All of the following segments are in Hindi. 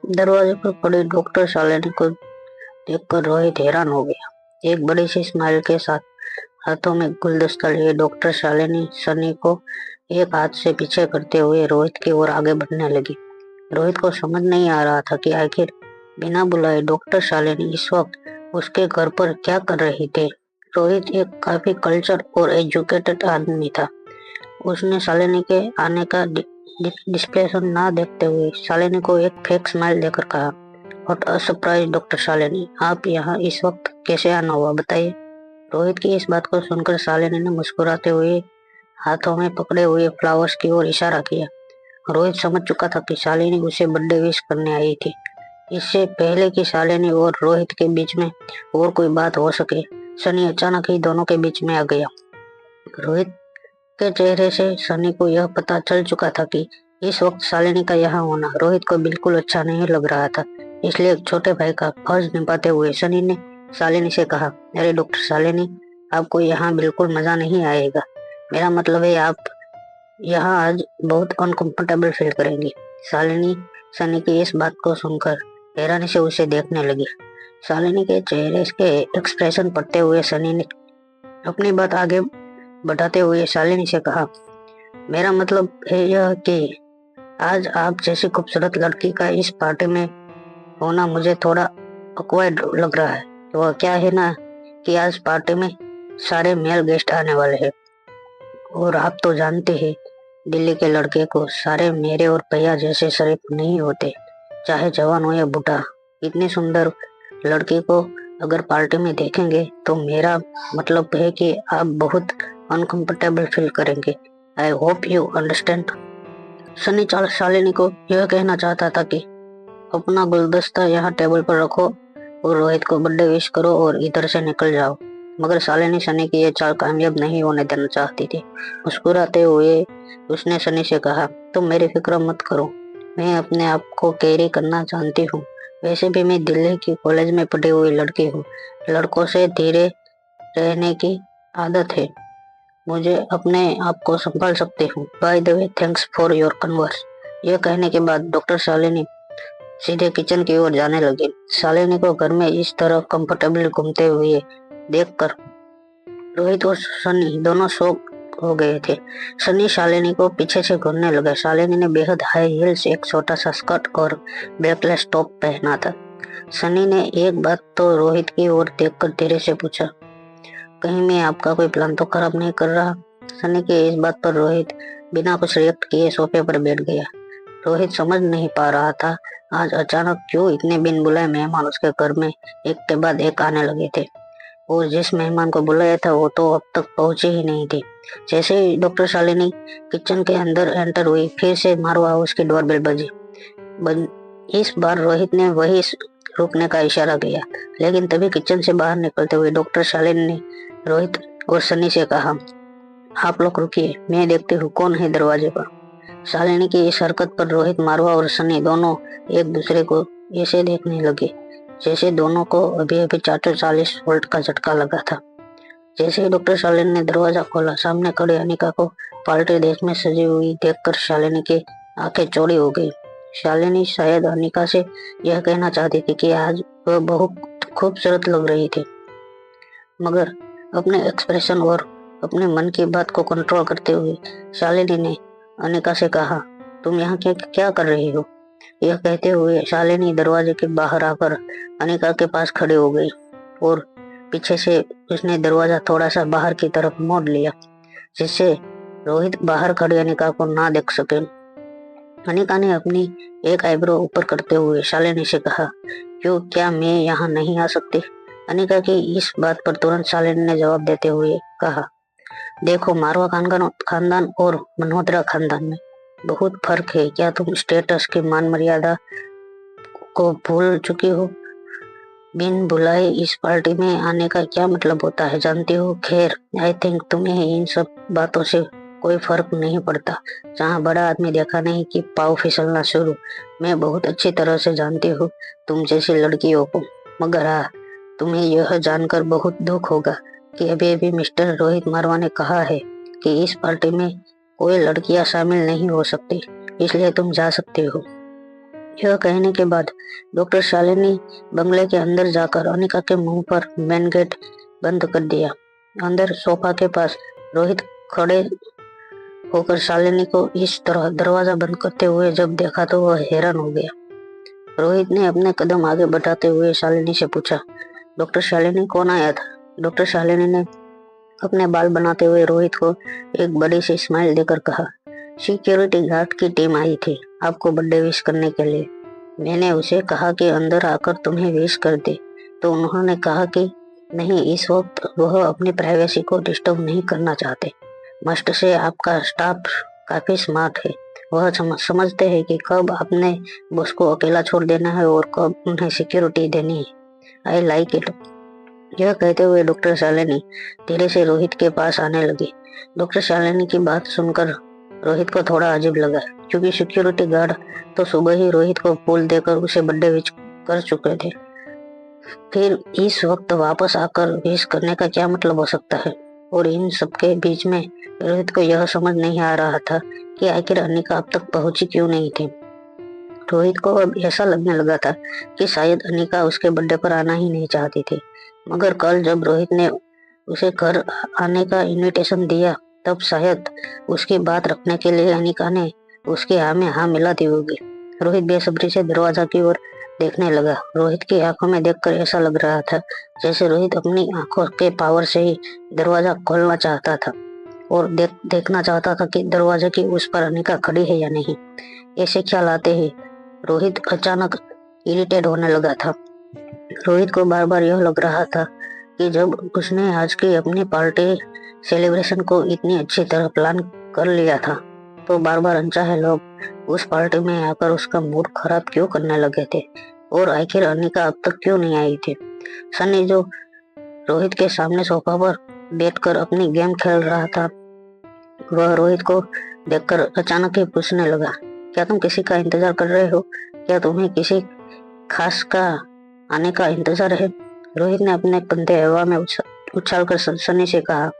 दरवाजे पर खड़ी डॉक्टर शालिनी को देखकर रोहित हैरान हो गया। एक बड़ी सी स्माइल के साथ हाथों में गुलदस्ता लिए डॉक्टर शालिनी सनी को एक हाथ से पीछे करते हुए रोहित की ओर आगे बढ़ने लगी। रोहित को समझ नहीं आ रहा था कि आखिर बिना बुलाए डॉक्टर शालिनी इस वक्त उसके घर पर क्या कर रही थे। रोहित एक काफी कल्चर और एजुकेटेड आदमी था। उसने शालिनी के आने का डिस्प्लेशन ना देखते हुए शालिनी को एक फेक स्माइल देकर कहा, what a surprise doctor Shalini, आप यहाँ इस वक्त कैसे आना हुआ बताइए। रोहित की इस बात को सुनकर शालिनी ने मुस्कुराते हुए हाथों में पकड़े हुए फ्लावर्स की ओर इशारा किया। रोहित समझ चुका था कि शालिनी उसे बर्थडे विश करने आई थी। इससे पहले कि शालिनी और रोहित के बीच में और कोई बात हो सके, सनी अचानक ही दोनों के बीच में आ गया। रोहित के चेहरे से सनी को यह पता चल चुका था कि इस वक्त शालिनी का यहाँ होना रोहित को बिल्कुल अच्छा नहीं लग रहा था। इसलिए एक छोटे भाई का फर्ज निभाते हुए सनी ने शालिनी से कहा, अरे डॉक्टर शालिनी, आपको यहाँ बिल्कुल मजा नहीं आएगा। मेरा मतलब है आप यहाँ आज बहुत अनकंफर्टेबल फील करेंगी। शालिनी सनी की इस बात को सुनकर हैरानी से उसे देखने लगी। शालिनी के चेहरे के एक्सप्रेशन पढ़ते हुए सनी ने अपनी बात आगे बढ़ाते हुए शालिनी से कहा, मेरा मतलब है यह कि आज आप जैसी खूबसूरत लड़की का इस पार्टी में होना मुझे थोड़ा ऑकवर्ड लग रहा है। वह क्या है ना कि आज पार्टी में सारे मेल गेस्ट आने वाले हैं और आप तो जानते हैं दिल्ली के लड़के को सारे मेरे और भैया जैसे शरीफ नहीं होते, चाहे जवान हो या बूढ़ा। इतनी सुंदर लड़की को अगर पार्टी में देखेंगे तो मेरा मतलब है कि आप बहुत अनकंफर्टेबल फील करेंगे। I hope you understand. Sunny Shalini को यह कहना चाहता था कि अपना गुलदस्ता यहाँ टेबल पर रखो और रोहित को बर्थडे विश करो और इधर से निकल जाओ, मगर शालिनी सनी की यह चाल कामयाब नहीं होने देना चाहती थी। मुस्कुराते हुए उसने सनी से कहा, तुम मेरी फिक्र मत करो, मैं अपने आप को कैरी करना जानती हूँ। वैसे भी मैं दिल्ली की कॉलेज में पढ़ी हुई लड़की हूँ। लड़कों से धीरे रहने की आदत है, मुझे अपने आप को संभाल सकती हूँ। By the way, thanks for your converse. यह कहने के बाद डॉक्टर शालिनी सीधे किचन की ओर जाने लगी। शालिनी को घर में इस तरह कंफर्टेबल घूमते हुए देखकर रोहित और सनी दोनों शॉक हो गए थे। सनी शालिनी को पीछे से घूरने लगा। शालिनी ने बेहद हाई हील्स, एक छोटा सा स्कर्ट और ब्लैकलेस टॉप पहना था। सनी ने एक बात तो रोहित की ओर देखकर धीरे से पूछा, कहीं मैं आपका कोई प्लान तो खराब नहीं कर रहा। सनी के इस बात पर रोहित बिना कुछ रिएक्ट किए सोफे पर बैठ गया। रोहित समझ नहीं पा रहा था आज अचानक क्यों इतने बिन बुलाए मेहमान उसके घर में एक के बाद एक आने लगे थे, और जिस मेहमान को बुलाया था वो तो अब तक पहुंचे ही नहीं थे। जैसे ही डॉक्टर शालिनी किचन के अंदर एंटर हुई, फिर से मारवा हाउस की डोरबेल बजी। इस बार रोहित ने वही रुकने का इशारा किया, लेकिन तभी किचन से बाहर निकलते हुए डॉक्टर शालिनी ने रोहित और सनी से कहा, आप लोग रुकिए, मैं देखती हूँ कौन है दरवाजे पर। शालिनी की इस हरकत पर रोहित, मारवा और सनी दोनों एक दूसरे को ऐसे देखने लगे जैसे दोनों को अभी अभी 440 वोल्ट का झटका लगा था। जैसे ही डॉक्टर शालिनी ने दरवाजा खोला, सामने खड़ी अनिका को पार्टी ड्रेस में सजी हुई देखकर शालिनी की आंखें चौड़ी हो गई। शालिनी शायद अनिका से यह कहना चाहती थी कि आज वह बहुत खूबसूरत लग रही थी, मगर अपने एक्सप्रेशन और अपने मन की बात को कंट्रोल करते हुए शालिनी ने अनिका से कहा, तुम यहाँ क्या कर रही हो। यह कहते हुए शालिनी दरवाजे के बाहर आकर अनिका के पास खड़ी हो गई और पीछे से उसने दरवाजा थोड़ा सा बाहर की तरफ मोड़ लिया, जिससे रोहित बाहर खड़ी अनिका को ना देख सके। अनिका ने अपनी एक आईब्रो ऊपर करते हुए शालिनी से कहा, क्यों, क्या मैं यहाँ नहीं आ सकती। अनिका की इस बात पर तुरंत शालिनी ने जवाब देते हुए कहा, देखो, मारवा खानदान और मल्होत्रा खानदान में बहुत फर्क है। क्या तुम स्टेटस की मान मर्यादा को भूल चुकी हो। बिन बुलाए इस पार्टी में आने का क्या मतलब होता है जानती हो। खैर, आई थिंक तुम्हें इन सब बातों से कोई फर्क नहीं पड़ता। जहाँ बड़ा आदमी देखा नहीं कि पाँव फिसलना शुरू। मैं बहुत अच्छी तरह से जानती हूँ तुम जैसी लड़कियों को, मगर हाँ, तुम्हें यह जानकर बहुत दुख होगा कि अभी अभी मिस्टर रोहित मारवा ने कहा है कि इस पार्टी में कोई लड़कियां शामिल नहीं हो सकती, इसलिए तुम जा सकते हो। यह कहने के बाद डॉक्टर शालिनी बंगले के अंदर जाकर अनिका के मुंह पर मेन गेट बंद कर दिया। अंदर सोफा के पास रोहित खड़े होकर शालिनी को इस तरह दरवाजा बंद करते हुए जब देखा तो वह हैरान हो गया। रोहित ने अपने कदम आगे बढ़ाते हुए शालिनी से पूछा, डॉक्टर शालिनी, कौन आया था? डॉक्टर शालिनी ने अपने बाल बनाते हुए रोहित को एक बड़ी सी स्माइल देकर कहा, सिक्योरिटी गार्ड की टीम आई थी आपको बर्थडे विश करने के लिए। मैंने उसे कहा कि अंदर आकर तुम्हें विश कर दे, तो उन्होंने कहा कि नहीं, इस वक्त वह अपनी प्राइवेसी को डिस्टर्ब नहीं करना चाहते। मस्ट से आपका स्टाफ काफी स्मार्ट है। वह समझते हैं कि कब अपने बॉस को अकेला छोड़ देना है और कब उन्हें सिक्योरिटी देनी है। I like it. यह कहते हुए डॉक्टर शालिनी धीरे से रोहित के पास आने लगी। डॉक्टर शालिनी की बात सुनकर रोहित को थोड़ा अजीब लगा, क्योंकि सिक्योरिटी गार्ड तो सुबह ही रोहित को फूल देकर उसे बर्थडे विश कर चुके थे। फिर इस वक्त वापस आकर विश करने का क्या मतलब हो सकता है? और इन सबके बीच में रोहित को यह समझ नहीं आ रहा था कि आखिर अनिका अब तक पहुंची क्यों नहीं थी। रोहित को अब ऐसा लगने लगा था कि शायद अनिका उसके बर्थडे पर आना ही नहीं चाहती थी। मगर कल जब रोहित ने उसे घर आने का इनविटेशन दिया, तब शायद उसकी बात रखने के लिए अनिका ने उसके हाँ में हाँ मिला दी होगी। रोहित बेसब्री से दरवाजा की ओर देखने लगा। रोहित की आंखों में देखकर ऐसा लग रहा था जैसे रोहित अपनी आंखों के पावर से ही दरवाजा खोलना चाहता था और देखना चाहता था कि दरवाजे की उस पर अनिका खड़ी है या नहीं। ऐसे ख्याल आते ही रोहित अचानक इरिटेट होने लगा था। रोहित को बार बार यह लग रहा था कि जब उसने आज की अपनी पार्टी सेलिब्रेशन को इतनी अच्छी तरह प्लान कर लिया था, तो बार बार अनचाहे लोग उस पार्टी में आकर उसका मूड खराब क्यों करने लगे थे। और आखिर अनिका अब तक क्यों नहीं आई थी? सनी जो रोहित के सामने सोफा पर बैठकर अपनी गेम खेल रहा था, वह रोहित को देखकर अचानक ही पूछने लगा, क्या तुम किसी का इंतजार कर रहे हो? क्या तुम्हें किसी खास का आने का इंतजार है? रोहित ने अपने कंधे हवा में उछालकर सनी से कहा,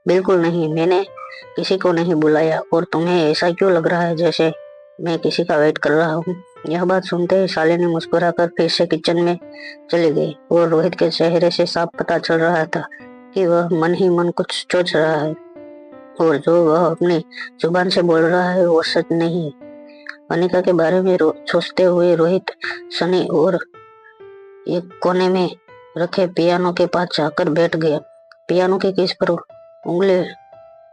बिल्कुल नहीं, मैंने किसी को नहीं बुलाया। और तुम्हें ऐसा क्यों लग रहा है जैसे मैं किसी का वेट कर रहा हूँ? यह बात सुनते ही शालिनी मुस्कुराकर फिर से किचन में चली गई और रोहित के चेहरे से साफ पता चल रहा था कि वह मन ही मन कुछ सोच रहा है और जो वह अपनी जुबान से बोल रहा है वो सच नहीं। अनिका के बारे में सोचते हुए रोहित सनी और एक कोने में रखे पियानो के पास जाकर बैठ गया। पियानो के कीज पर उंगली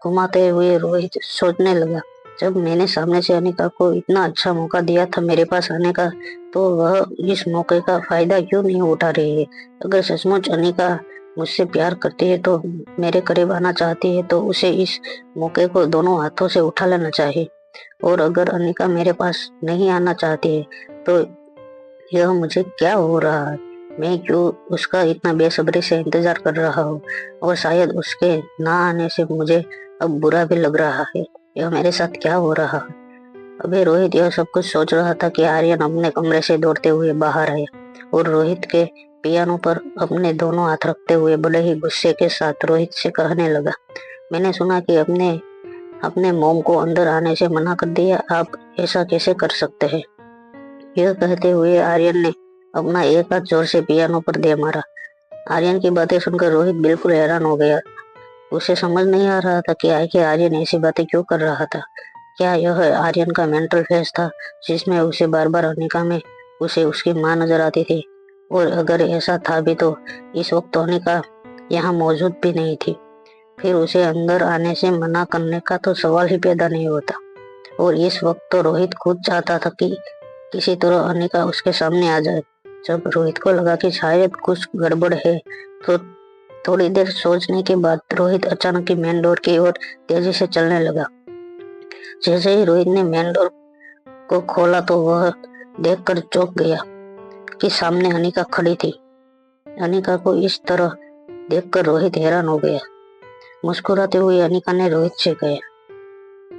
घुमाते हुए रोहित सोचने लगा, जब मैंने सामने से अनिका को इतना अच्छा मौका दिया था मेरे पास आने का, तो वह इस मौके का फायदा क्यों नहीं उठा रही है? अगर सचमुच अनिका मुझसे प्यार करती है, तो मेरे करीब आना चाहती है, तो उसे इस मौके को दोनों हाथों से उठा लेना चाहिए। और अगर अनिका मेरे पास नहीं आना चाहती है, तो यह मुझे क्या हो रहा है? मैं क्यों उसका इतना बेसब्री से इंतजार कर रहा हूँ? और शायद उसके ना आने से मुझे अब बुरा भी लग रहा है। यह मेरे साथ क्या हो रहा है? अभी रोहित यह सब कुछ सोच रहा था कि आर्यन अपने कमरे से दौड़ते हुए बाहर आया और रोहित के पियानो पर अपने दोनों हाथ रखते हुए बड़े ही गुस्से के साथ रोहित से कहने लगा, मैंने सुना कि अपने मोम को अंदर आने से मना कर दिया। आप ऐसा कैसे कर सकते हैं? यह कहते हुए आर्यन ने अपना एक हाथ जोर से पियानो पर दे मारा। आर्यन की बातें सुनकर रोहित बिल्कुल हैरान हो गया। उसे समझ नहीं आ रहा था कि आखिर आर्यन ऐसी बातें क्यों कर रहा था। क्या यह आर्यन का मेंटल फेस था जिसमें उसे बार बार अनिका में उसे उसकी माँ नजर आती थी? और अगर ऐसा था भी तो इस वक्त तो अनिका यहाँ मौजूद भी नहीं थी। फिर उसे अंदर आने से मना करने का तो सवाल ही पैदा नहीं होता। और इस वक्त तो रोहित खुद चाहता था कि किसी तरह अनिका उसके सामने आ जाए। जब रोहित को लगा कि शायद कुछ गड़बड़ है, तो थोड़ी देर सोचने के बाद रोहित अचानक ही मेन डोर की ओर तेजी से चलने लगा। जैसे ही रोहित ने मेन डोर को खोला तो वह देखकर चौंक गया कि सामने अनिका खड़ी थी। अनिका को इस तरह देखकर रोहित हैरान हो गया। मुस्कुराते हुए अनिका ने रोहित से कहा,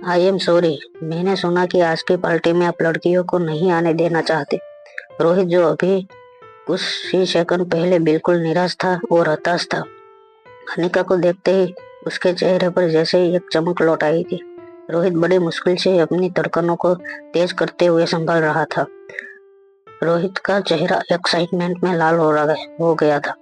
आई एम सॉरी, मैंने सुना कि आज की पार्टी में आप लड़कियों को नहीं आने देना चाहते। रोहित, जो अभी कुछ ही सेकंड पहले बिल्कुल निराश था और हताश था, अनिका को देखते ही उसके चेहरे पर जैसे ही एक चमक लौट आई थी। रोहित बड़ी मुश्किल से अपनी धड़कनों को तेज करते हुए संभाल रहा था। रोहित का चेहरा एक्साइटमेंट में लाल हो गया था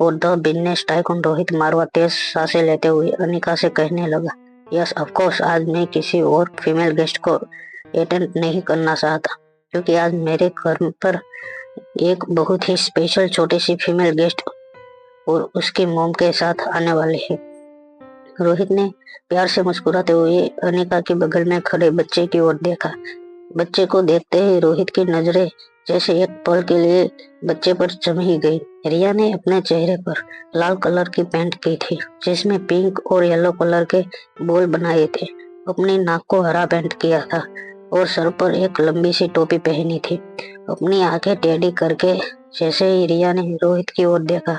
और द बिजनेस टाइकून रोहित मारवा तेज सांसें लेते हुए अनिका से कहने लगा, यस ऑफ कोर्स, आज मैं किसी और फीमेल गेस्ट को अटेंड नहीं करना चाहता क्योंकि आज मेरे घर पर एक बहुत ही स्पेशल छोटी सी फीमेल गेस्ट और उसकी मॉम के साथ आने वाले हैं। रोहित ने प्यार से मुस्कुराते हुए अनिका के बगल में खड़े बच्चे की ओर देखा। बच्चे को देखते ही रोहित की नजरें जैसे एक पल के लिए बच्चे पर जमी गई। रिया ने अपने चेहरे पर लाल कलर की पेंट की थी जिसमें पिंक और येलो कलर के बोल बनाए थे। अपनी नाक को हरा पेंट किया था और सर पर एक लंबी सी टोपी पहनी थी। अपनी आंखें टेढ़ी करके जैसे ही रिया ने रोहित की ओर देखा,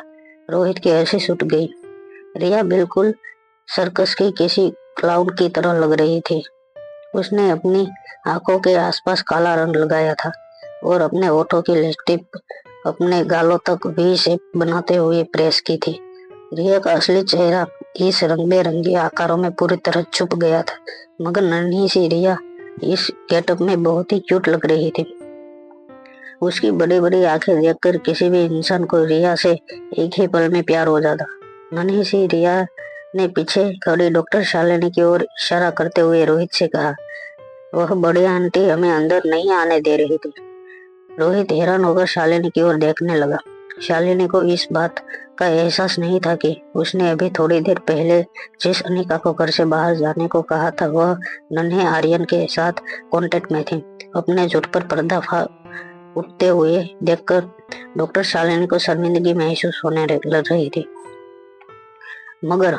रोहित की हंसी छूट गई। रिया बिल्कुल सर्कस की किसी क्लाउन की तरह लग रही थी। उसने अपनी आंखों के आसपास काला रंग लगाया था और अपने होठों की लिपस्टिक अपने गालों तक वी शेप बनाते हुए प्रेस की थी। रिया का असली चेहरा इस रंग बिरंगे आकारों में पूरी तरह छुप गया था, मगर नन्ही सी रिया इस गेटअप में बहुत ही क्यूट लग रही थी। उसकी बड़ी बड़ी आंखें देखकर किसी भी इंसान को रिया से एक ही पल में प्यार हो जाता। नन्ही सी रिया ने पीछे खड़ी डॉक्टर शालिनी की ओर इशारा करते हुए रोहित से कहा, वह बड़ी आंटी हमें अंदर नहीं आने दे रही थी। रोहित हैरान होकर शालिनी की ओर देखने लगा। शालिनी को इस बात का एहसास नहीं था कि उसने अभी थोड़ी देर पहले जिस अनिका को घर से बाहर जाने को कहा था वह नन्हे आर्यन के साथ कांटेक्ट में थी। अपने झूठ पर पर्दा उठते हुए देखकर डॉक्टर शालिनी को शर्मिंदगी महसूस होने लग रही थी, मगर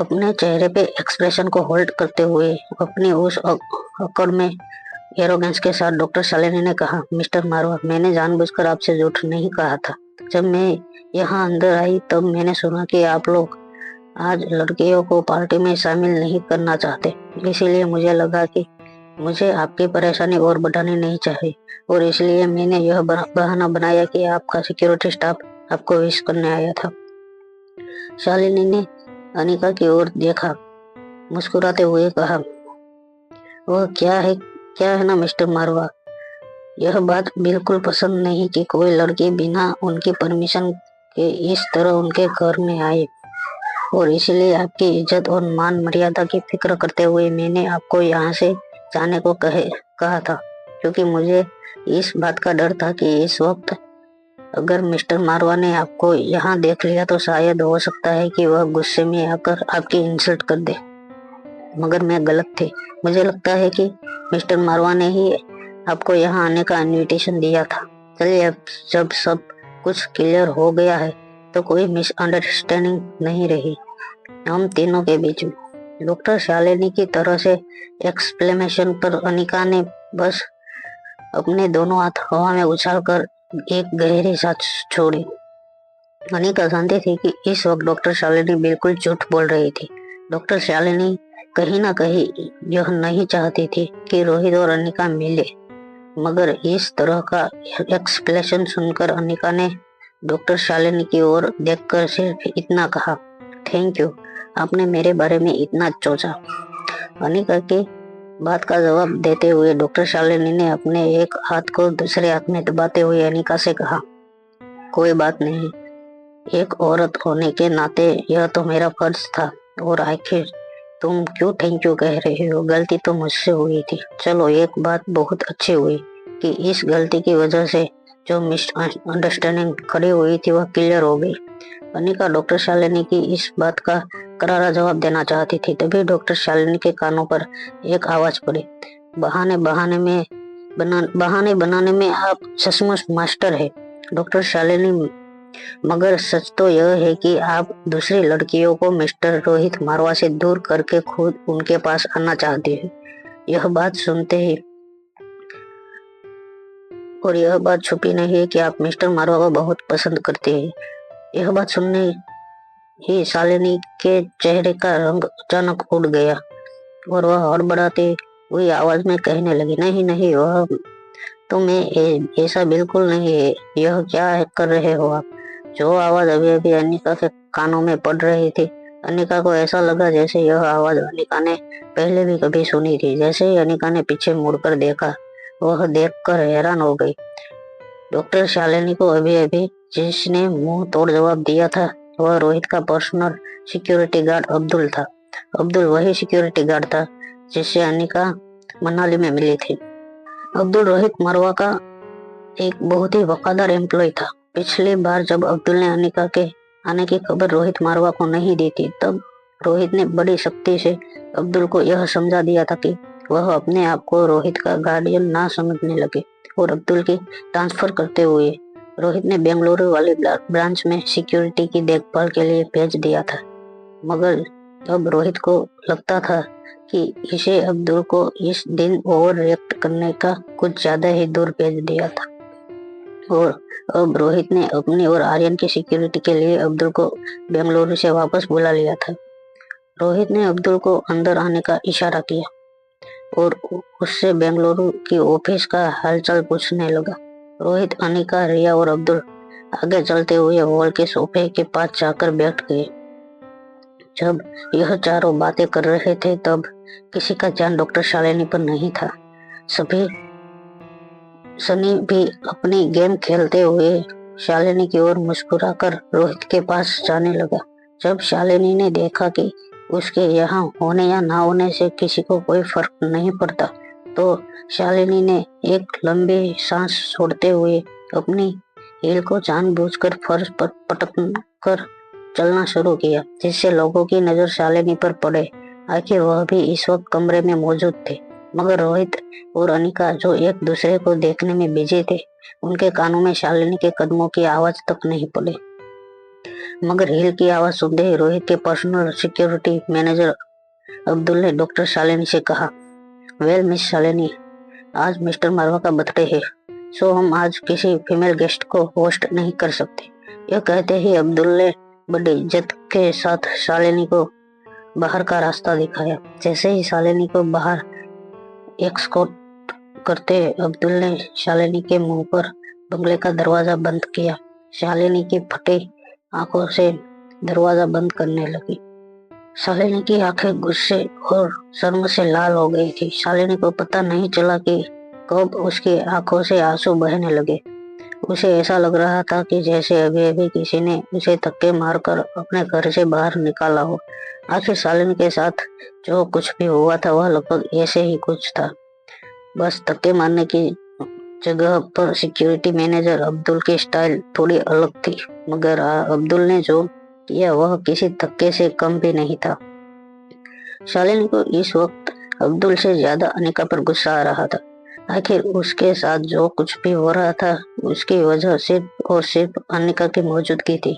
अपने चेहरे पे एक्सप्रेशन को होल्ड करते हुए अपनी उस अकड़ में एरोगेंस के साथ डॉक्टर शालिनी ने कहा, मिस्टर मारवा, मैंने जानबूझकर आपसे झूठ नहीं कहा था। जब मैं यहाँ अंदर आई तब मैंने सुना कि आप लोग आज लड़कियों को पार्टी में शामिल नहीं करना चाहते, इसीलिए मुझे लगा कि मुझे आपकी परेशानी और बढ़ानी नहीं चाहिए और इसलिए मैंने यह बहाना बनाया कि आपका सिक्योरिटी स्टाफ आपको विश करने आया था। शालिनी ने अनिका की ओर देखा, मुस्कुराते हुए कहा, वह क्या है ना मिस्टर मारवा, यह बात बिल्कुल पसंद नहीं कि कोई लड़की बिना उनकी परमिशन के इस तरह उनके घर में आए और इसलिए आपकी इज्जत और मान मर्यादा की फिक्र करते हुए मैंने आपको यहाँ से जाने को कहा था, क्योंकि मुझे इस बात का डर था कि इस वक्त अगर मिस्टर मारवा ने आपको यहाँ देख लिया तो शायद हो सकता है कि वह गुस्से में आकर आपकी इंसल्ट कर दे, मगर मैं गलत थी। मुझे लगता है कि मिस्टर मारवा ने ही आपको यहाँ आने का इनविटेशन दिया था। चलिए, अब जब सब कुछ क्लियर हो गया है तो कोई मिसअंडरस्टैंडिंग नहीं रही हम तीनों के बीच में। डॉक्टर शालिनी की तरह से एक्सप्लेनेशन पर अनिका ने बस अपने दोनों हाथ हवा में उछालकर एक गहरी सांस छोड़ी। अनिका जानती थी कि इस वक्त डॉक्टर शालिनी बिल्कुल झूठ बोल रही थी। डॉक्टर शालिनी कहीं ना कहीं यह नहीं चाहती थी कि रोहित और अनिका मिले, मगर इस तरह का एक्सप्लेनेशन सुनकर अनिका ने डॉक्टर शालिनी की ओर देखकर सिर्फ इतना कहा, थैंक यू, आपने मेरे बारे में इतना सोचा। अनिका की बात का जवाब देते हुए डॉक्टर शालिनी ने अपने एक हाथ को दूसरे हाथ में दबाते हुए अनिका से कहा, कोई बात नहीं, एक औरत होने के नाते यह तो मेरा फर्ज था, और आखिर तुम क्यों थैंक यू कह रहे हो, गलती तो मुझसे हुई थी। चलो, एक बात बहुत अच्छी हुई कि इस गलती की वजह से जो मिसअंडरस्टैंडिंग खड़ी हुई थी वह क्लियर हो गई। अनिका डॉक्टर शालिनी की इस बात का करारा जवाब देना चाहती थी, तभी डॉक्टर शालिनी के कानों पर एक आवाज पड़ी, बहाने बनाने में आप सचमुच मास्टर है डॉक्टर शालिनी, मगर सच तो यह है कि आप दूसरी लड़कियों को मिस्टर रोहित मारवा से दूर करके खुद उनके पास आना चाहती है। यह बात सुनते ही और यह बात छुपी नहीं है कि आप मिस्टर मारवा को बहुत पसंद करते हैं। यह बात सुनने ही शालिनी के चेहरे का रंग अचानक उड़ गया और वह हड़बड़ाती हुई आवाज में कहने लगी, नहीं नहीं, वह तो मैं ऐसा बिल्कुल नहीं है, यह क्या कर रहे हो आप। जो आवाज अभी अभी अनिका के कानों में पड़ रही थी, अनिका को ऐसा लगा जैसे यह आवाज अनिका ने पहले भी कभी सुनी थी। जैसे ही अनिका ने पीछे मुड़कर देखा, वह देखकर हैरान हो गई। डॉक्टर शालिनी को अभी अभी जिसने मुंह तोड़ जवाब दिया था वह रोहित का पर्सनल सिक्योरिटी गार्ड अब्दुल था। अब्दुल वही सिक्योरिटी गार्ड था जिससे अनिका मनाली में मिली थी। अब्दुल रोहित मरवा का एक बहुत ही वफादार एम्प्लॉय था। पिछली बार जब अब्दुल ने अनिका के आने की खबर रोहित मारवा को नहीं दी थी, तब रोहित ने बड़ी सख्ती से अब्दुल को यह समझा दिया था कि वह अपने आप को रोहित का गार्डियन ना समझने लगे और अब्दुल की ट्रांसफर करते हुए रोहित ने बेंगलुरु वाली ब्रांच में सिक्योरिटी की देखभाल के लिए भेज दिया था। मगर अब रोहित को लगता था कि इसे अब्दुल को इस दिन ओवर रिएक्ट करने का कुछ ज्यादा ही दूर भेज दिया था और अब रोहित ने अपनी और आर्यन की सिक्योरिटी के लिए अब्दुल को बेंगलुरु से वापस बुला लिया था। रोहित ने अब्दुल को अंदर आने का इशारा किया और उससे बेंगलुरु की ऑफिस का हालचाल पूछने लगा। रोहित, अनिका, रिया और अब्दुल आगे चलते हुए हॉल के सोफे के पास जाकर बैठ गए। जब यह चारों बातें कर रहे थे तब किसी का ध्यान डॉक्टर शालिनी पर नहीं था। सनी भी अपनी गेम खेलते हुए शालिनी की ओर मुस्कुराकर रोहित के पास जाने लगा। जब शालिनी ने देखा कि उसके यहाँ होने या ना होने से किसी को कोई फर्क नहीं पड़ता, तो शालिनी ने एक लंबी सांस छोड़ते हुए अपनी हील को जानबूझकर फर्श पर पटक कर चलना शुरू किया, जिससे लोगों की नजर शालिनी पर पड़े। आखिर वह भी इस वक्त कमरे में मौजूद थे, मगर रोहित और अनिका जो एक दूसरे को देखने में बिजी थे, उनके कानों में शालिनी के कदमों की आवाज तक नहीं पड़ी। मगर हील की आवाज सुनते ही रोहित के पर्सनल सिक्योरिटी मैनेजर अब्दुल ने डॉक्टर शालिनी से कहा, वेल मिस शालिनी, आज मिस्टर मारवा का बर्थडे है, सो हम आज किसी फीमेल गेस्ट को होस्ट नहीं कर सकते। यह कहते ही अब्दुल ने बड़ी इज्जत के साथ शालिनी को बाहर का रास्ता दिखाया। जैसे ही शालिनी को बाहर एस्कॉर्ट करते अब्दुल ने शालिनी के मुंह पर बंगले का दरवाजा बंद किया। शालिनी की फटी आंखों से दरवाजा बंद करने लगी। शालिनी की आंखें गुस्से और शर्म से लाल हो गई थी। शालिनी को पता नहीं चला कि कब उसकी आंखों से आंसू बहने लगे। उसे ऐसा लग रहा था कि जैसे अभी अभी किसी ने उसे धक्के मारकर अपने घर से बाहर निकाला हो। आखिर शालिनी के साथ जो कुछ भी हुआ था वह लगभग ऐसे ही कुछ था। बस धक्के मारने की जगह पर सिक्योरिटी मैनेजर अब्दुल की स्टाइल थोड़ी अलग थी, मगर अब्दुल ने जो किया वह किसी धक्के से कम भी नहीं था। शालिनी को इस वक्त अब्दुल से ज्यादा अनिका पर गुस्सा आ रहा था। आखिर उसके साथ जो कुछ भी हो रहा था उसकी वजह सिर्फ और सिर्फ अनिका की मौजूदगी थी।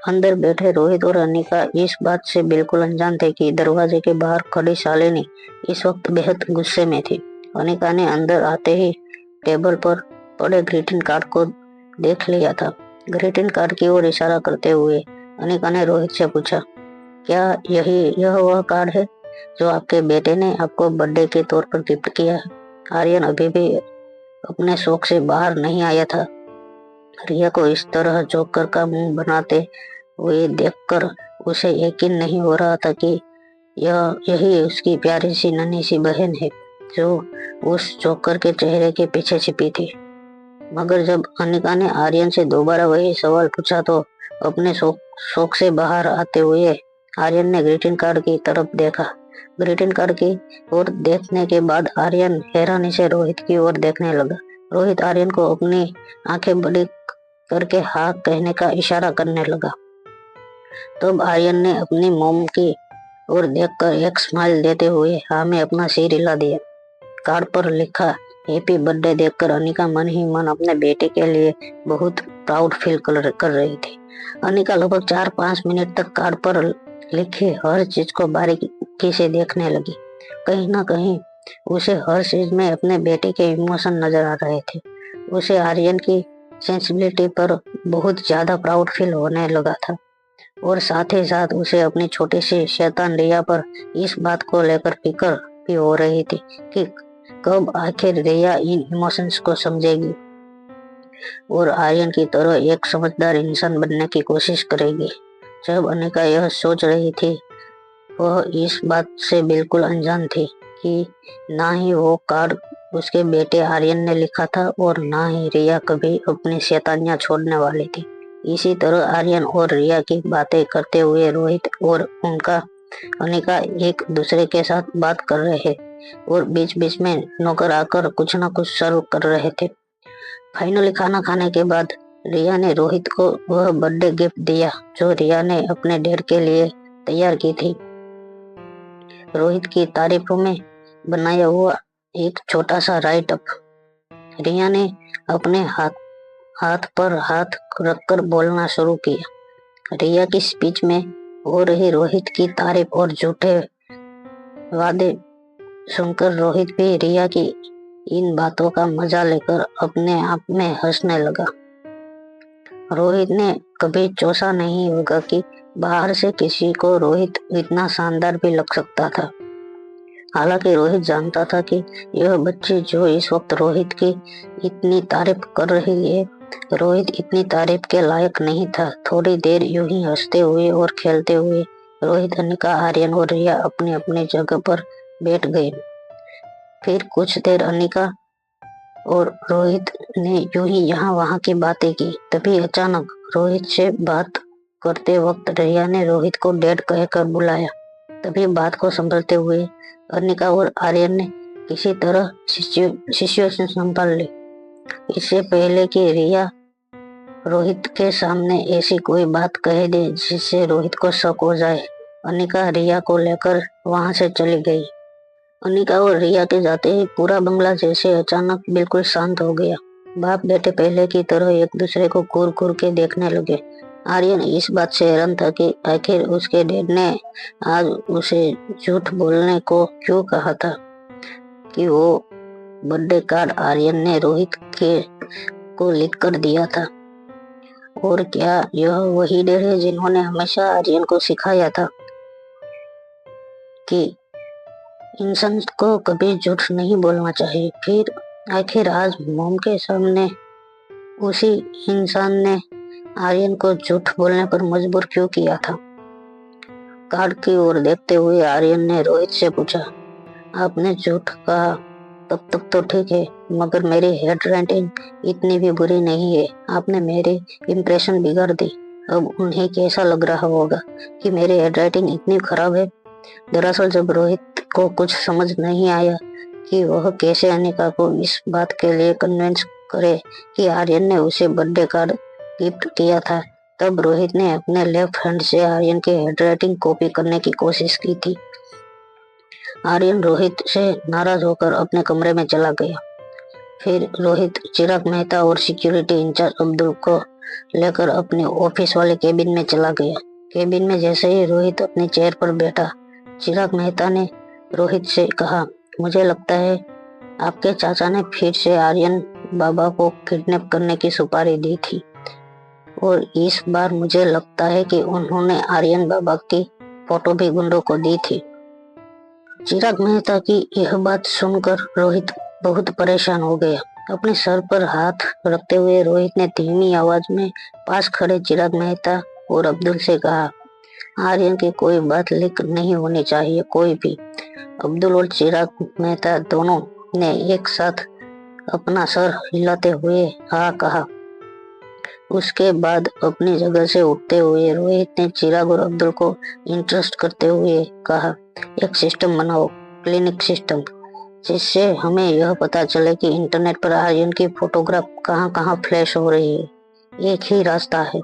अंदर बैठे रोहित और अनिका इस बात से बिल्कुल अनजान थे कि दरवाजे के बाहर खड़ी शालिनी इस वक्त बेहद गुस्से में थी। अनिका ने अंदर आते ही टेबल पर पड़े ग्रीटिंग कार्ड को देख लिया था। ग्रीटिंग कार्ड की ओर इशारा करते हुए अनिका ने रोहित से पूछा, क्या यह वह कार्ड है जो आपके बेटे ने आपको बर्थडे के तौर पर गिफ्ट किया है? आर्यन अभी भी अपने शौक से बाहर नहीं आया था। रिया को इस तरह जोकर का मुंह बनाते हुए देखकर उसे यकीन नहीं हो रहा था कि यही उसकी प्यारी सी नन्ही सी बहन है जो उस जोकर के चेहरे के पीछे छिपी थी। मगर जब अनिका ने आर्यन से दोबारा वही सवाल पूछा तो अपने शौक से बाहर आते हुए आर्यन ने ग्रीटिंग कार्ड की तरफ देखा। ग्रीटिंग कार्ड की ओर देखने के बाद आर्यन हैरानी से रोहित की ओर देखने लगा। रोहित आर्यन को अपनी आंखें बड़ी करके हाँ कहने का इशारा करने लगा। तब आर्यन ने अपनी मोम की ओर देखकर एक स्माइल देते हुए हाँ में अपना सिर हिला दिया। कार्ड पर लिखा हैप्पी बर्थडे देखकर अनिका मन ही मन अपने बेटे के लिए बहुत प्राउड फील कर रही थी। अनिका लगभग 4-5 मिनट तक कार्ड पर लिखी हर चीज को बारीकी से देखने लगी। कहीं ना कहीं उसे हर चीज में अपने बेटे के इमोशन नजर आ रहे थे। उसे आर्यन की सेंसिबिलिटी पर बहुत ज्यादा प्राउड फील होने लगा था और साथ ही साथ उसे अपनी छोटी सी शैतान रिया पर इस बात को लेकर फिक्र भी हो रही थी कि कब आखिर रिया इन इमोशंस को समझेगी और आर्यन की तरह एक समझदार इंसान बनने की कोशिश करेगी। जब अनिका यह सोच रही थी वह इस बात से बिल्कुल अनजान थी कि ना ही वो कार्ड उसके बेटे आर्यन ने लिखा था और ना ही रिया कभी अपनी शैतानियां छोड़ने वाली थी। इसी तरह आर्यन और रिया की बातें करते हुए रोहित और उनका अनिका एक दूसरे के साथ बात कर रहे और बीच बीच में नौकर आकर कुछ न कुछ सर्व कर रहे थे। फाइनली खाना खाने के बाद रिया ने रोहित को वह बर्थडे गिफ्ट दिया जो रिया ने अपने डैड के लिए तैयार की थी। रोहित की तारीफों में बनाया हुआ एक छोटा सा राइट अप। रिया ने अपने हाथ पर हाथ रखकर बोलना शुरू किया। रिया की स्पीच में हो रही रोहित की तारीफ और झूठे वादे सुनकर रोहित भी रिया की इन बातों का मजा लेकर अपने आप में हंसने लगा। रोहित ने कभी सोचा नहीं होगा कि बाहर से किसी को रोहित इतना शानदार भी लग सकता था। हालांकि रोहित जानता था कि यह बच्ची जो इस वक्त रोहित की इतनी तारीफ कर रही है, रोहित इतनी तारीफ के लायक नहीं था। थोड़ी देर यूं ही हंसते हुए और खेलते हुए रोहित, अनिका, आर्यन और रिया अपनी अपनी जगह पर बैठ गए। फिर कुछ देर अनिका और रोहित ने यूं ही यहाँ वहाँ की बातें की। तभी अचानक रोहित से बात करते वक्त रिया ने रोहित को डैड कहकर बुलाया। तभी बात को संभलते हुए अनिका और आर्यन ने किसी तरह सिचुएशन संभाल ली। इससे पहले कि रिया रोहित के सामने ऐसी कोई बात कह दे जिससे रोहित को शक हो जाए, अनिका रिया को लेकर वहां से चली गई। अनिका और रिया के जाते ही पूरा बंगला जैसे अचानक बिल्कुल शांत हो गया। बाप बेटे पहले की तरह एक दूसरे को घूर घूर के देखने लगे। आर्यन इस बात से हैरान था कि आखिर उसके डैड ने आज उसे झूठ बोलने को क्यों कहा था कि वो बर्थडे कार्ड आर्यन ने रोहित के को लिख कर दिया था। और क्या यह वही डैड है जिन्होंने हमेशा आर्यन को सिखाया था कि इंसान को कभी झूठ नहीं बोलना चाहिए। फिर आखिर आज मॉम के सामने उसी इंसान ने आर्यन को झूठ बोलने पर मजबूर क्यों किया था। कार्ड की ओर देखते हुए आर्यन ने रोहित से पूछा, आपने झूठ कहा तब तक तो ठीक है, मगर मेरी हैंडराइटिंग इतनी भी बुरी नहीं है। आपने मेरी इम्प्रेशन बिगाड़ दी। अब उन्हें कैसा लग रहा होगा कि मेरी हैंडराइटिंग इतनी खराब है। दरअसल जब रोहित को कुछ समझ नहीं आया कि वह कैसे अनिका को इस बात के लिए कन्विंस करे कि आर्यन ने उसे बर्थडे कार्ड गिफ्ट किया था, तब रोहित ने अपने लेफ्ट हैंड से आर्यन की हैंडराइटिंग कॉपी करने की कोशिश की थी। आर्यन रोहित से नाराज होकर अपने कमरे में चला गया। फिर रोहित चिराग मेहता और सिक्योरिटी इंचार्ज अब्दुल को लेकर अपने ऑफिस वाले केबिन में चला गया। केबिन में जैसे ही रोहित अपनी चेयर पर बैठा, चिराग मेहता ने रोहित से कहा, मुझे लगता है आपके चाचा ने फिर से आर्यन बाबा को किडनैप करने की सुपारी दी थी और इस बार मुझे लगता है कि उन्होंने आर्यन बाबा की फोटो भी गुंडों को दी थी। चिराग मेहता की यह बात सुनकर रोहित बहुत परेशान हो गया। अपने सर पर हाथ रखते हुए रोहित ने धीमी आवाज में पास खड़े चिराग मेहता और अब्दुल से कहा, आर्यन की कोई बात लीक नहीं होनी चाहिए, कोई भी। अब्दुल और चिराग मेहता दोनों ने एक साथ अपना सर हिलाते हुए हाँ कहा। उसके बाद अपनी जगह से उठते हुए रोहित ने चिराग और अब्दुल को इंटरेस्ट करते हुए कहा, एक सिस्टम बनाओ, क्लिनिक सिस्टम, जिससे हमें यह पता चले कि इंटरनेट पर आर्यन की फोटोग्राफ कहाँ कहाँ फ्लैश हो रही है। एक ही रास्ता है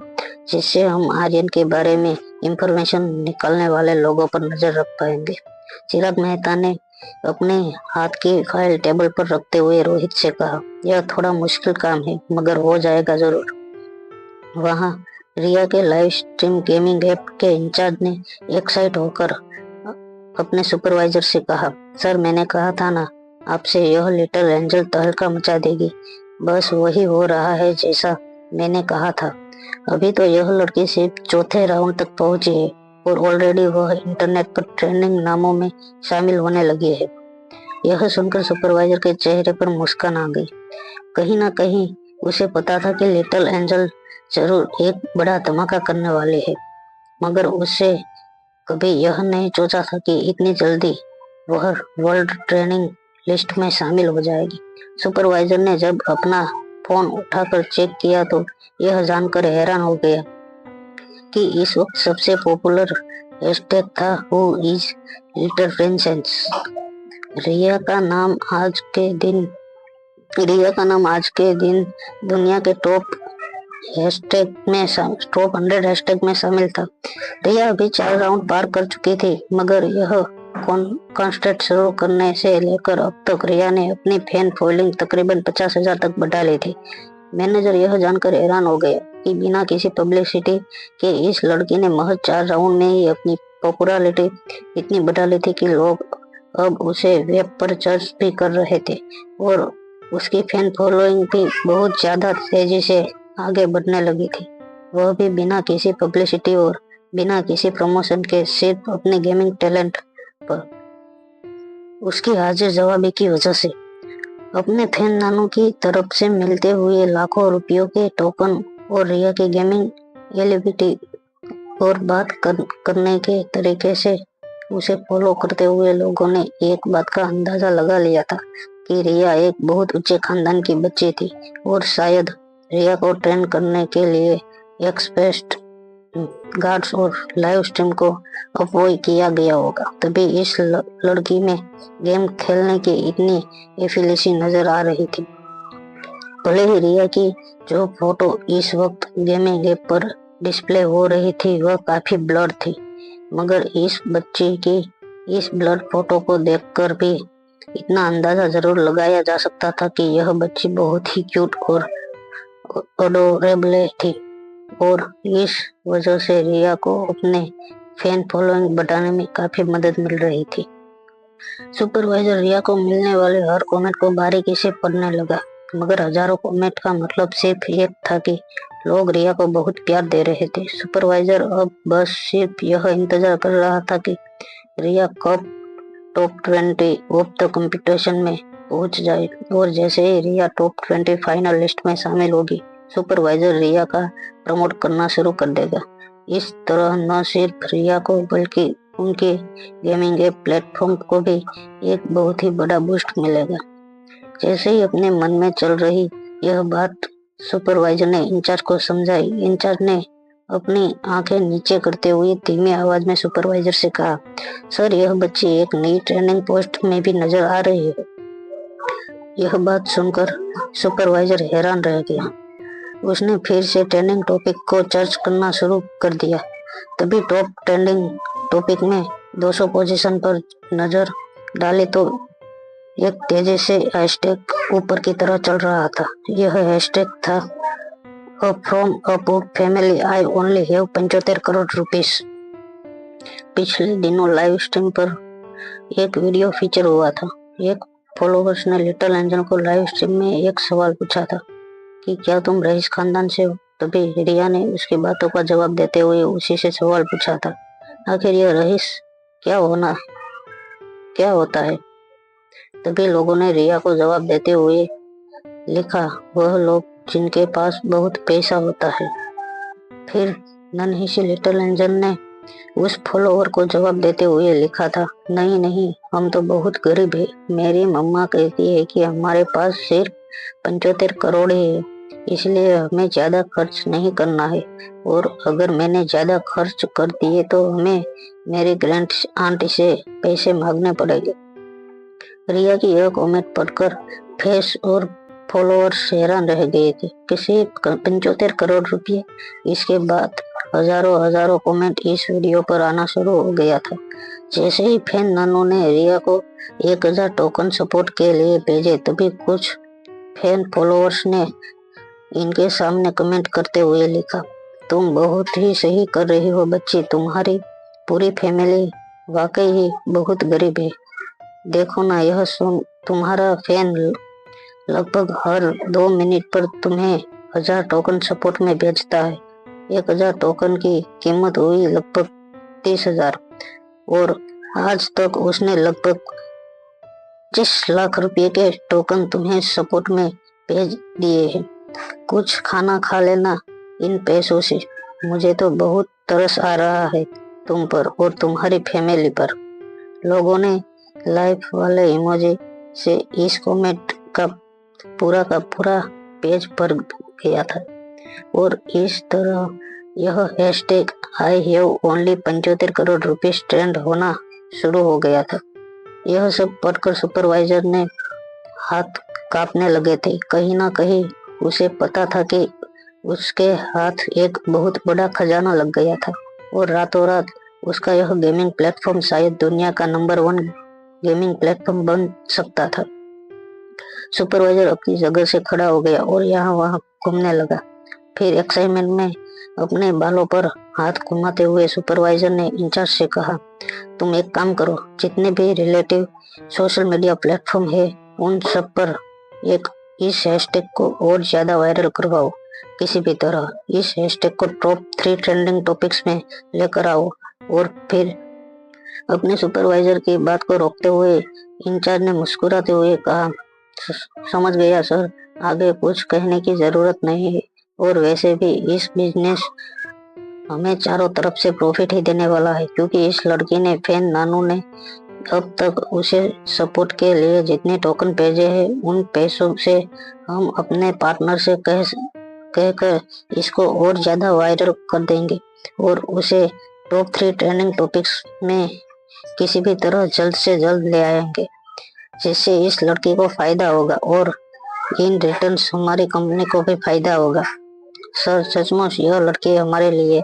जिससे हम आर्यन के बारे में इंफॉर्मेशन निकालने वाले लोगों पर नजर रख पाएंगे। चिराग मेहता ने अपने हाथ की फाइल टेबल पर रखते हुए रोहित से कहा, यह थोड़ा मुश्किल काम है मगर हो जाएगा जरूर। वहाँ रिया के लाइव स्ट्रीम गेमिंग ऐप के इंचार्ज ने एक्साइट होकर अपने सुपरवाइजर से कहा, सर मैंने कहा था ना आपसे, यह लिटिल एंजल तहलका मचा देगी। बस वही हो रहा है जैसा मैंने कहा था। अभी तो यह लड़की सिर्फ चौथे राउंड तक पहुंची है और ऑलरेडी वह इंटरनेट पर ट्रेंडिंग नामों में शामिल होने लगी है। यह सुनकर सुपरवाइजर के चेहरे पर मुस्कान आ गई। कहीं ना कहीं उसे पता था कि लिटिल एंजल जरूर एक बड़ा धमाका करने वाले है, मगर उससे कभी यह नहीं सोचा था कि इतनी जल्दी वह वर्ल्ड ट्रेंडिंग लिस्ट में शामिल हो जाएगी। सुपरवाइजर ने जब अपना फोन उठाकर चेक किया तो यह जानकर हैरान हो गया कि इस वक्त सबसे पॉपुलर हैशटैग था हु इज लिटिल प्रिंसेस। रिया का नाम आज के दिन दुनिया के टॉप 100 हैशटैग में शामिल था। रिया अभी 4 राउंड पार कर चुकी थी, मगर यह कॉन्टेस्ट शुरू करने से लेकर अब तक रिया ने अपनी फैन फॉलोइंग तकरीबन 50,000 तक बढ़ा ली थी। मैनेजर यह जानकर हैरान हो गया कि बिना किसी पब्लिसिटी के इस लड़की ने महज 4 राउंड में ही अपनी पॉपुलैरिटी इतनी बढ़ा ली थी कि लोग अब उसे वेब पर सर्च भी कर रहे थे और उसकी फैन फॉलोइंग भी बहुत ज्यादा तेजी से आगे बढ़ने लगी थी, वह भी बिना किसी पब्लिसिटी और बिना किसी प्रमोशन के, सिर्फ अपने गेमिंग टैलेंट पर उसकी हाजिर जवाबी की वजह से। अपने फैन नानों की तरफ से मिलते हुए लाखों रुपयों के टोकन और रिया की गेमिंग एलिबिलिटी और बात करने के तरीके से उसे फॉलो करते हुए लोगों ने एक बात का अंदाजा लगा लिया था कि रिया एक बहुत ऊंचे खानदान की बच्ची थी और शायद रिया को ट्रेन करने के लिए एक्सपर्ट गार्ड्स और लाइव स्ट्रीम को अपॉइंट किया गया होगा, तभी इस लड़की में गेम खेलने की इतनी एफिलिएशन नजर आ रही थी। भले ही रिया की जो फोटो इस वक्त गेमिंग ऐप पर डिस्प्ले हो रही थी वह काफी ब्लर थी, मगर इस बच्ची की इस ब्लर फोटो को देखकर भी इतना अंदाजा जरूर लगाया जा सकता था कि यह बच्ची बहुत ही क्यूट और अडोरेबल थी और इस वजह से रिया को अपने फैन फॉलोइंग बढ़ाने में काफी मदद मिल रही थी। सुपरवाइजर रिया को मिलने वाले हर कमेंट को बारीकी से पढ़ने लगा, मगर हजारों कमेंट का मतलब सिर्फ एक था कि लोग रिया को बहुत प्यार दे रहे थे। सुपरवाइजर अब बस सिर्फ यह इंतजार कर रहा था कि रिया कब टॉप 20 ऑफ द कंपटीशन में पहुंच जाए और जैसे ही रिया टॉप 20 फाइनल लिस्ट में शामिल होगी, सुपरवाइजर रिया का प्रमोट करना शुरू कर देगा। इस तरह न सिर्फ रिया को बल्कि उनके गेमिंग ऐप प्लेटफॉर्म को भी एक बहुत ही बड़ा बूस्ट मिलेगा। जैसे ही अपने मन में चल रही यह बात सुपरवाइजर ने इंचार्ज को समझाई। इंचार्ज ने अपनी आंखें नीचे करते हुए धीमी आवाज में सुपरवाइजर से कहा, सर यह बच्ची एक नई ट्रेनिंग पोस्ट में भी नजर आ रही है। यह बात सुनकर सुपरवाइजर हैरान रह गया। उसने फिर से ट्रेंडिंग टॉपिक को सर्च करना शुरू कर दिया। तभी टॉप ट्रेंडिंग टॉपिक में 200 पोजीशन पर नजर डाली तो एक तेजी से हैशटैग ऊपर की तरह चल रहा था। यह हैशटैग था from a poor family I only have 75 crore rupees. पिछले दिनों लाइव स्ट्रीम पर एक वीडियो फीचर हुआ था। एक फॉलोवर्स ने लिटिल एंजल को लाइव स्ट्रीम में एक सवाल पूछा था कि क्या तुम रईस खानदान से हो। तभी रिया ने उसकी बातों का जवाब देते हुए उसी से सवाल पूछा था, आखिर यह रईस क्या होता है। तभी लोगों ने रिया को जवाब देते हुए लिखा, वह लोग जिनके पास बहुत पैसा होता है। फिर नन्ही सी लिटिल एंजल ने उस फॉलोवर को जवाब देते हुए लिखा था, नहीं हम तो बहुत गरीब है। मेरी मम्मा कहती है कि हमारे पास सिर्फ 75 करोड़ ही है, इसलिए हमें ज्यादा खर्च नहीं करना है और अगर मैंने ज्यादा खर्च कर दिए तो हमें मेरे ग्रैंड आंटी से पैसे मांगने पड़ेंगे। रिया की यह कमेंट पढ़कर फेस और फॉलोअर्स हैरान रह गए थे कि सिर्फ 75 करोड़ रुपये। इसके बाद हजारों कमेंट इस वीडियो पर आना शुरू हो गया था। जैसे ही फैन नानों ने रिया को 1000 टोकन सपोर्ट के लिए भेजे, तभी कुछ फैन फॉलोअर्स ने इनके सामने कमेंट करते हुए लिखा, तुम बहुत ही सही कर रही हो बच्ची, तुम्हारी पूरी फैमिली वाकई ही बहुत गरीब है। देखो ना, यह सुन तुम्हारा फैन लगभग हर 2 मिनट पर तुम्हें 1000 टोकन सपोर्ट में भेजता है। 1000 टोकन की कीमत हुई लगभग 30,000 और आज तक उसने लगभग 25 लाख रुपए के टोकन तुम्हें सपोर्ट में भेज दिए हैं। कुछ खाना खा लेना इन पैसों से। मुझे तो बहुत तरस आ रहा है तुम पर और तुम्हारी फैमिली पर। लोगों ने लाइफ वाले इमोजी से इस कमेंट का पूरा पेज भर गया था और इस तरह यह hashtag I have only 75 crore rupees trend होना शुरू हो गया था। यह सब पढ़कर सुपरवाइजर ने हाथ कांपने लगे थे। कहीं ना कहीं उसे पता था कि उसके हाथ एक बहुत बड़ा खजाना लग गया था और रातों रात उसका यह गेमिंग प्लेटफॉर्म शायद दुनिया का नंबर 1 गेमिंग प्लेटफॉर्म बन सकता था। सुपरवाइजर अपनी जगह से खड़ा हो गया और यहाँ वहाँ घूमने लगा। फिर एक्साइटमेंट में अपने बालों पर हाथ घुमाते हुए सुपरवाइजर ने इंचार्ज से कहा, तुम एक काम करो, जितने भी रिलेटिव सोशल मीडिया प्लेटफॉर्म है उन सब पर इस हैशटैग को और ज्यादा वायरल करवाओ। किसी भी तरह इस हैशटैग को टॉप 3 ट्रेंडिंग टॉपिक्स में लेकर आओ। और फिर अपने सुपरवाइजर की बात को रोकते हुए इंचार्ज ने मुस्कुराते हुए कहा, समझ गया सर, आगे कुछ कहने की जरूरत नहीं है और वैसे भी इस बिजनेस हमें चारों तरफ से प्रॉफिट ही देने वाला है, क्योंकि इस लड़की ने फैन नानू ने अब तक उसे सपोर्ट के लिए जितने टोकन भेजे हैं उन पैसों से हम अपने पार्टनर से कहकर इसको और ज्यादा वायरल कर देंगे और उसे टॉप 3 ट्रेंडिंग टॉपिक्स में किसी भी तरह जल्द से जल्द ले आएंगे, जिससे इस लड़की को फायदा होगा और इन रिटर्न हमारी कंपनी को भी फायदा होगा। सर, सचमुच यह लड़की हमारे लिए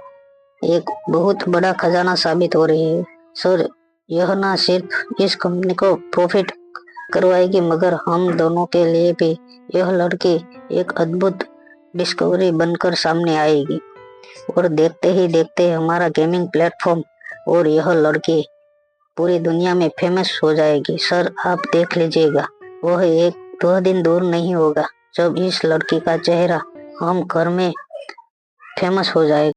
एक बहुत बड़ा खजाना साबित हो रही है। सर, यह ना सिर्फ इस कंपनी को प्रॉफिट करवाएगी मगर हम दोनों के लिए भी यह लड़की एक अद्भुत डिस्कवरी बनकर सामने आएगी और देखते ही देखते हमारा गेमिंग प्लेटफॉर्म और यह लड़की पूरी दुनिया में फेमस हो जाएगी। सर, आप देख लीजिएगा, वह 1-2 दिन दूर नहीं होगा जब इस लड़की का चेहरा हम घर में फेमस हो जाएगा।